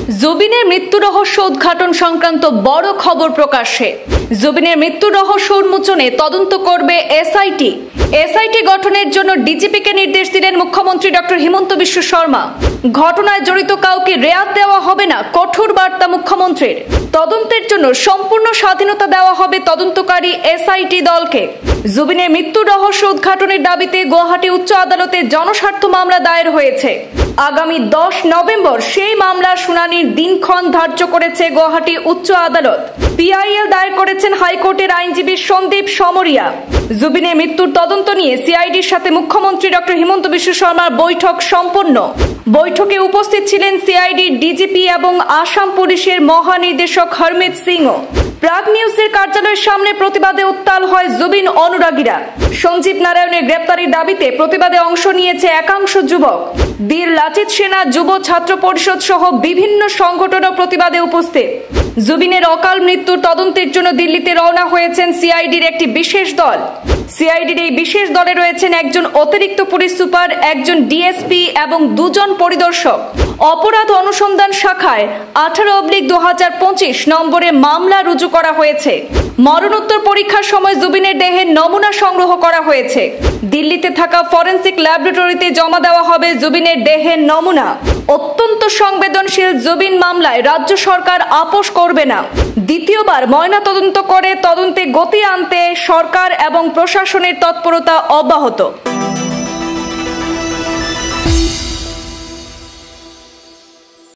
জুবিনের মৃত্যু রহস্য উদ্ঘাটন সংক্রান্ত বড় খবর প্রকাশ্যে। জুবিনের মৃত্যু রহস্য উন্মোচনে তদন্ত করবে এসআইটি। এসআইটি গঠনের জন্য ডিজিপিকে নির্দেশ দিলেন মুখ্যমন্ত্রী ডক্টর হিমন্ত বিশ্ব শর্মা। ঘটনায় জড়িত কাউকে রেয়াত দেওয়া হবে না, কঠোর বার্তা মুখ্যমন্ত্রীর। তদন্তের জন্য সম্পূর্ণ স্বাধীনতা দেওয়া হবে তদন্তকারী এসআইটি দলকে। জুবিনের মৃত্যু রহস্য উদ্ঘাটনের দাবিতে গুয়াহাটি উচ্চ আদালতে জনস্বার্থ মামলা দায়ের হয়েছে। আগামী 10 নভেম্বর সেই মামলার শুনানির দিনক্ষণ ধার্য করেছে গুয়াহাটি উচ্চ আদালত। পিআইএল দায়ের করেছেন হাইকোর্টের আইনজীবী সন্দীপ সমরিয়া। জুবিনের মৃত্যুর তদন্ত নিয়ে সিআইডির সাথে মুখ্যমন্ত্রী ডক্টর হিমন্ত বিশ্ব শর্মার বৈঠক সম্পন্ন। বৈঠকে উপস্থিত ছিলেন সিআইডির ডিজিপি এবং আসাম পুলিশের মহানির্দেশক হরমিত সিংও। প্রাগ নিউজের কার্যালয়ের সামনে প্রতিবাদে উত্তাল হয় জুবিন অনুরাগীরা। সঞ্জীব নারায়ণের গ্রেপ্তারির দাবিতে প্রতিবাদে অংশ নিয়েছে একাংশ যুবক। বীর লাচিত সেনা যুব ছাত্র পরিষদ সহ বিভিন্ন সংগঠনও প্রতিবাদে উপস্থিত। জুবিনের অকাল মৃত্যুর তদন্তের জন্য দিল্লিতে রওনা হয়েছেন সিআইডির একটি বিশেষ দল। সিআইডির এই বিশেষ দলে রয়েছেন একজন অতিরিক্ত পুলিশ সুপার, একজন ডিএসপি এবং 2 জন পরিদর্শক। অপরাধ অনুসন্ধান শাখায় 18/2025 নম্বরে মামলা রুজু করা হয়েছে। মরণোত্তর পরীক্ষার সময় জুবিনের দেহের নমুনা সংগ্রহ করা হয়েছে। দিল্লিতে থাকা ফরেনসিক ল্যাবরেটরিতে জমা দেওয়া হবে জুবিনের দেহের নমুনা। অত্যন্ত সংবেদনশীল জুবিন মামলায় রাজ্য সরকার আপোষ করবে না। দ্বিতীয়বার ময়নাতদন্ত করে তদন্তে গতি আনতে সরকার এবং প্রশাসনের তৎপরতা অব্যাহত।